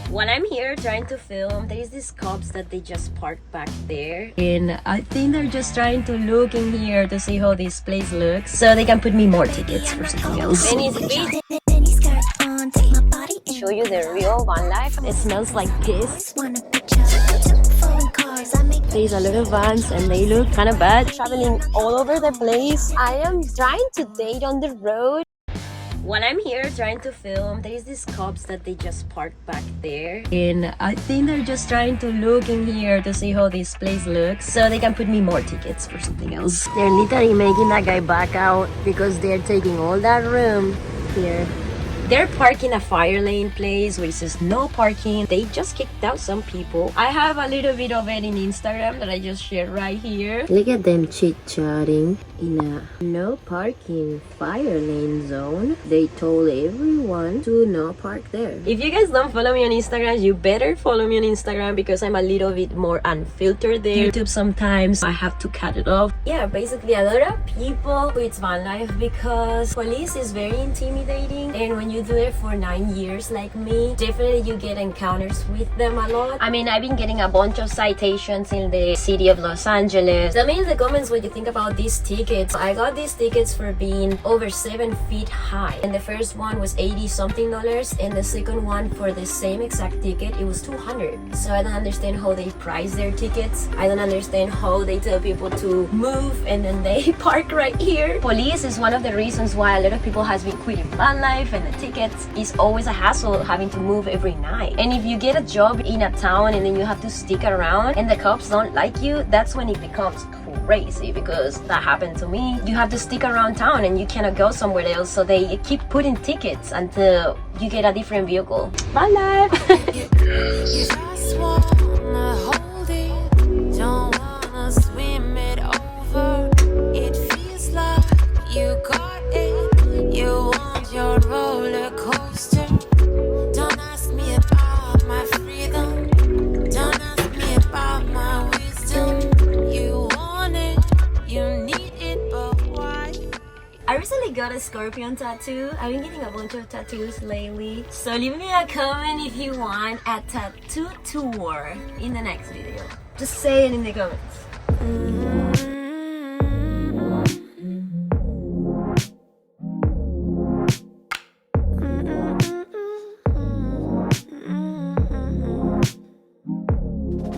While I'm here trying to film, there is these cops that they just parked back there, and I think they're just trying to look in here to see how this place looks so they can put me more tickets for something else. And it's show you the real van life. It smells like piss. There's a lot of vans and they look kind of bad, traveling all over the place. I am trying to date on the road. While I'm here trying to film, there is these cops that they just parked back there, and I think they're just trying to look in here to see how this place looks so they can put me more tickets for something else. They're literally making that guy back out because they're taking all that room here. They're parking a fire lane place where it says no parking. They just kicked out some people. I have a little bit of it in Instagram that I just shared right here. Look at them chit-chatting in a no parking fire lane zone. They told everyone to no park there. If you guys don't follow me on Instagram, you better follow me on Instagram because I'm a little bit more unfiltered there. YouTube sometimes I have to cut it off. Yeah, basically a lot of people quit van life because police is very intimidating, and when you do it for 9 years like me, definitely you get encounters with them a lot. I mean, I've been getting a bunch of citations in the city of Los Angeles. Tell me in the comments what you think about these tickets. I got these tickets for being over 7 feet high, and the first one was $80 something, and the second one for the same exact ticket, it was $200. So I don't understand how they price their tickets. I don't understand how they tell people to move and then they park right here. Police is one of the reasons why a lot of people has been quitting van life, and the tickets is always a hassle having to move every night. And if you get a job in a town and then you have to stick around and the cops don't like you, that's when it becomes crazy, because that happened to me. You have to stick around town and you cannot go somewhere else, so they keep putting tickets until you get a different vehicle. Van life. You just wanna hold it, don't wanna swim it over. It feels like you got it, you want your roller coaster. Don't ask me about my freedom, don't ask me about my wisdom. You want it, you need it, but why? I recently got a scorpion tattoo. I've been getting a bunch of tattoos lately. So leave me a comment if you want a tattoo tour in the next video. Just say it in the comments.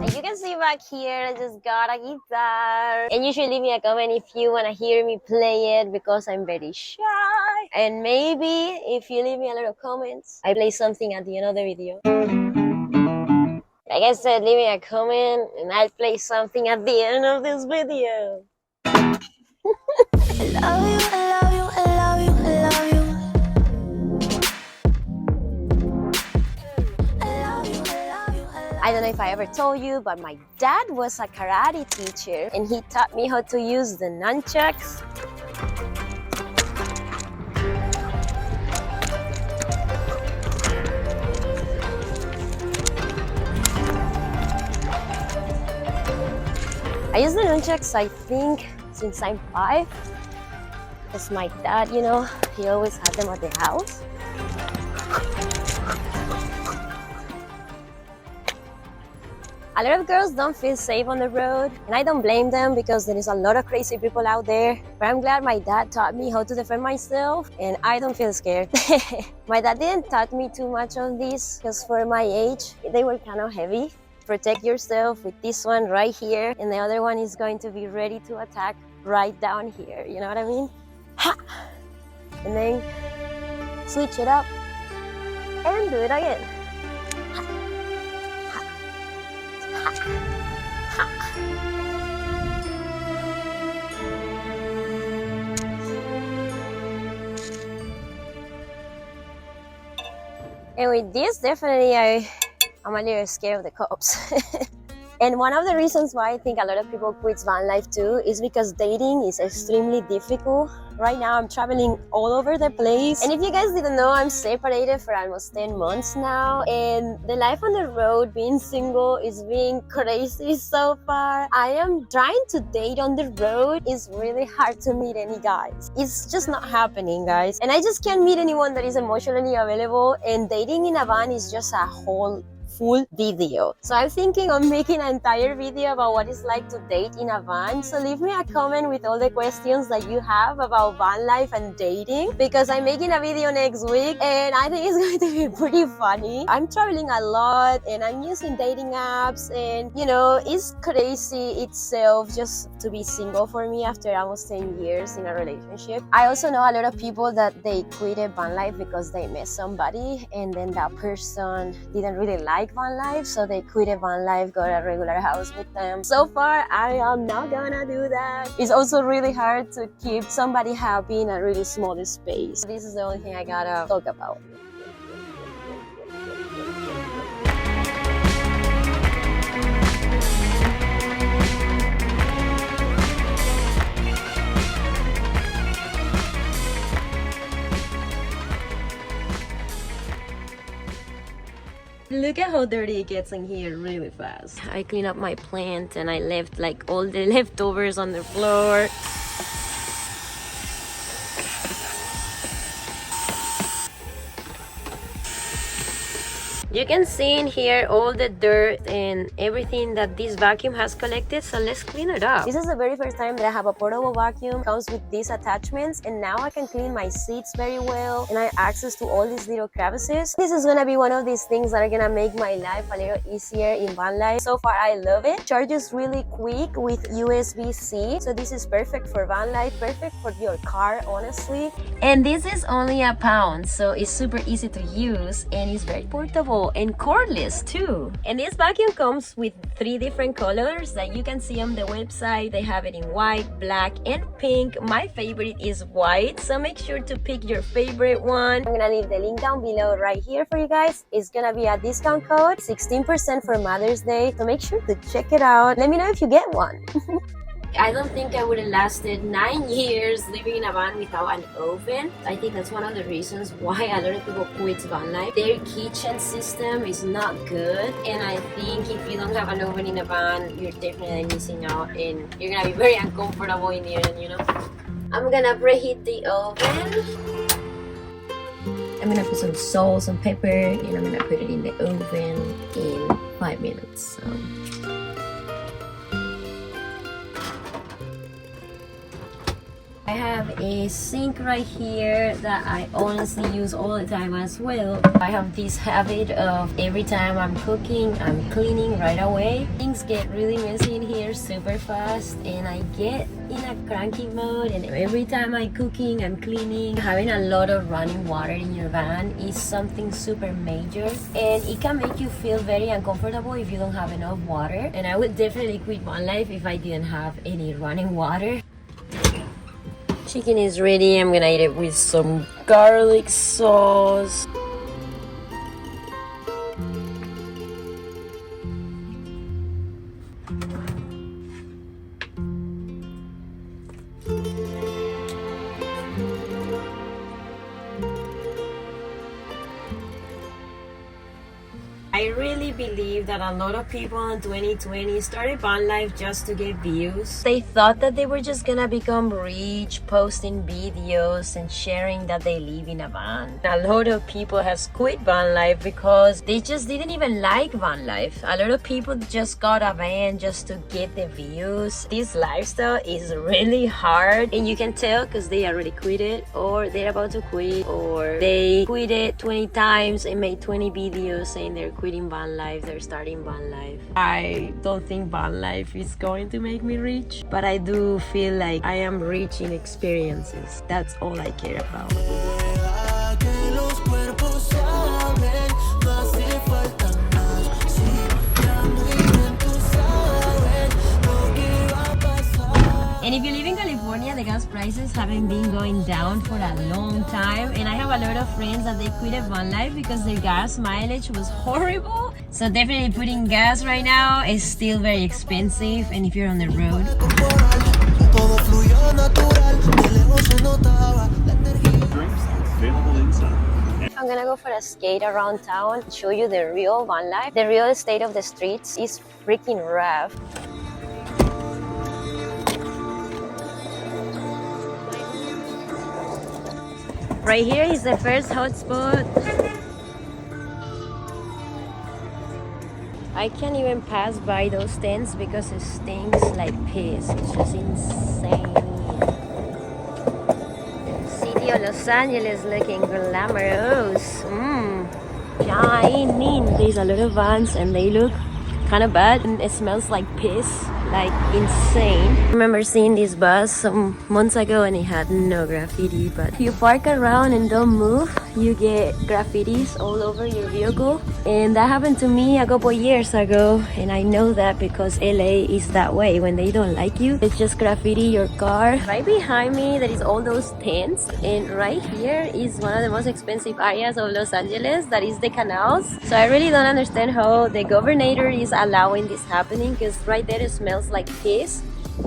As you can see back here, I just got a guitar. And you should leave me a comment if you want to hear me play it, because I'm very shy. And maybe if you leave me a lot of comments, I play something at the end of the video. Like I said, leave me a comment and I'll play something at the end of this video. I love you, I love you, I love you, I love you. I don't know if I ever told you, but my dad was a karate teacher and he taught me how to use the nunchucks. I use the nunchucks, I think, since I'm 5. Because my dad, you know, he always had them at the house. A lot of girls don't feel safe on the road, and I don't blame them because there is a lot of crazy people out there. But I'm glad my dad taught me how to defend myself, and I don't feel scared. My dad didn't taught me too much on this because for my age, they were kind of heavy. Protect yourself with this one right here, and the other one is going to be ready to attack right down here. You know what I mean? Ha! And then switch it up and do it again. And with this, definitely I'm a little scared of the cops. And one of the reasons why I think a lot of people quit van life too is because dating is extremely difficult. Right now I'm traveling all over the place, and if you guys didn't know, I'm separated for almost 10 months now, and the life on the road, being single, is being crazy so far. I am trying to date on the road. It's really hard to meet any guys. It's just not happening, guys, and I just can't meet anyone that is emotionally available, and dating in a van is just a whole full video. So I'm thinking of making an entire video about what it's like to date in a van. So leave me a comment with all the questions that you have about van life and dating, because I'm making a video next week and I think it's going to be pretty funny. I'm traveling a lot and I'm using dating apps, and you know, it's crazy itself just to be single for me after almost 10 years in a relationship. I also know a lot of people that they quitted van life because they met somebody and then that person didn't really like van life, so they quit van life, got a regular house with them. So far I am not gonna do that. It's also really hard to keep somebody happy in a really small space. This is the only thing I gotta talk about. Look at how dirty it gets in here really fast. I cleaned up my plant and I left like all the leftovers on the floor. You can see in here all the dirt and everything that this vacuum has collected, so let's clean it up. This is the very first time that I have a portable vacuum. It comes with these attachments, and now I can clean my seats very well, and I have access to all these little crevices. This is gonna be one of these things that are gonna make my life a little easier in van life. So far I love it. Charges really quick with USB-C, so this is perfect for van life, perfect for your car, honestly. And this is only £1, so it's super easy to use and it's very portable and cordless too. And this vacuum comes with 3 different colors that you can see on the website. They have it in white, black, and pink. My favorite is white, so make sure to pick your favorite one. I'm gonna leave the link down below right here for you guys. It's gonna be a discount code, 16% for Mother's Day, so make sure to check it out. Let me know if you get one. I don't think I would have lasted 9 years living in a van without an oven. I think that's one of the reasons why a lot of people quit van life. Their kitchen system is not good, and I think if you don't have an oven in a van, you're definitely missing out and you're gonna be very uncomfortable in the end, you know. I'm gonna preheat the oven. I'm gonna put some salt, some pepper, and I'm gonna put it in the oven in 5 minutes. So. I have a sink right here that I honestly use all the time as well. I have this habit of every time I'm cooking, I'm cleaning right away. Things get really messy in here super fast and I get in a cranky mode, and every time I'm cooking, I'm cleaning. Having a lot of running water in your van is something super major, and it can make you feel very uncomfortable if you don't have enough water. And I would definitely quit van life if I didn't have any running water. Chicken is ready. I'm gonna eat it with some garlic sauce. I really believe that a lot of people in 2020 started van life just to get views. They thought that they were just gonna become rich, posting videos and sharing that they live in a van. A lot of people has quit van life because they just didn't even like van life. A lot of people just got a van just to get the views. This lifestyle is really hard, and you can tell because they already quit it, or they're about to quit, or they quit it 20 times and made 20 videos saying they're quitting van life, they're starting van life. I don't think van life is going to make me rich, but I do feel like I am rich in experiences. That's all I care about. And if you live in California, the gas price prices haven't been going down for a long time, and I have a lot of friends that they quit van life because their gas mileage was horrible. So definitely putting gas right now is still very expensive, and if you're on the road. I'm gonna go for a skate around town, show you the real van life. The real state of the streets is freaking rough. Right here is the first hotspot. I can't even pass by those tents because it stinks like piss. It's just insane. City of Los Angeles looking glamorous. Shining. There's a lot of vans and they look kind of bad, and it smells like piss, like insane. I remember seeing this bus some months ago and it had no graffiti, but if you park around and don't move, you get graffitis all over your vehicle. And that happened to me a couple years ago, and I know that because LA is that way. When they don't like you, it's just graffiti your car. Right behind me there is all those tents, and right here is one of the most expensive areas of Los Angeles, that is the canals. So I really don't understand how the governor is allowing this happening, because right there it smells like piss,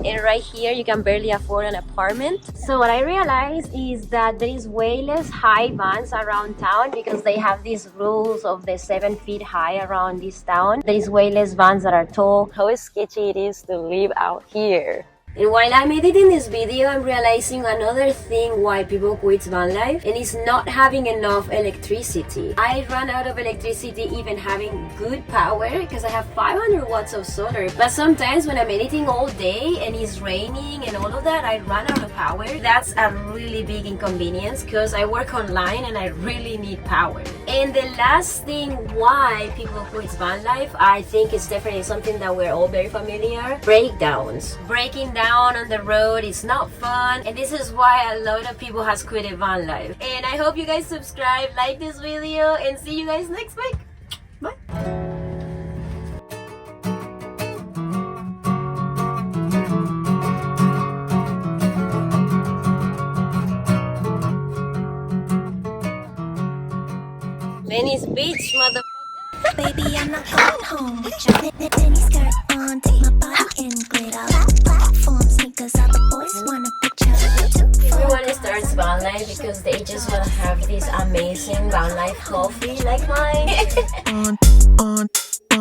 and right here you can barely afford an apartment. So what I realized is that there is way less high vans around town because they have these rules of the 7 feet high around this town. There is way less vans that are tall. How sketchy it is to live out here. And while I'm editing this video, I'm realizing another thing why people quit van life, and it's not having enough electricity. I run out of electricity even having good power because I have 500 watts of solar. But sometimes when I'm editing all day and it's raining and all of that, I run out of power. That's a really big inconvenience because I work online and I really need power. And the last thing why people quit van life, I think it's definitely something that we're all very familiar. Breakdowns. Breaking down on the road is not fun, and this is why a lot of people has quit van life. And I hope you guys subscribe, like this video, and see you guys next week. Bye. Venice Beach, motherfucker. Baby, I'm not going home with your mini skirt on. Take my body in glitter. Platform sneakers, all the boys wanna picture. Everyone starts van life because they just want to have this amazing van life coffee like mine. on.